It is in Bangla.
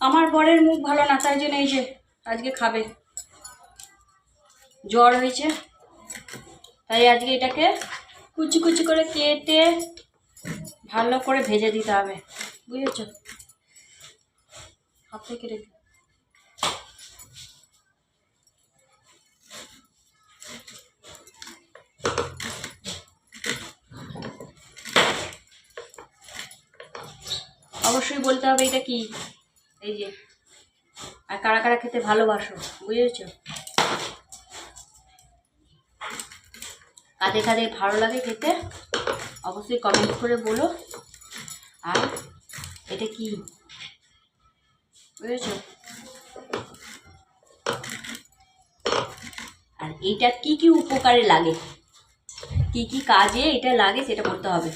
আমার বরের মুখ ভালো না, তাই জন্য এই যে আজকে খাবে, জ্বর হয়েছে, তাই আজকে এটাকে কুচি কুচি করে কেটে ভালো করে ভেজে দিতে হবে, বুঝেছ? হাত থেকে কেটে অবশ্যই বলতে হবে এটা কি, এই যে, আর কারা কারা খেতে ভালোবাসো, বুঝেছ? কাদের কাদের ভালো লাগে খেতে অবশ্যই কমেন্ট করে বলো। আর এটা কি, বুঝেছ? আর এইটা কি কি উপকারে লাগে, কি কি কাজে এটা লাগে সেটা বলতে হবে।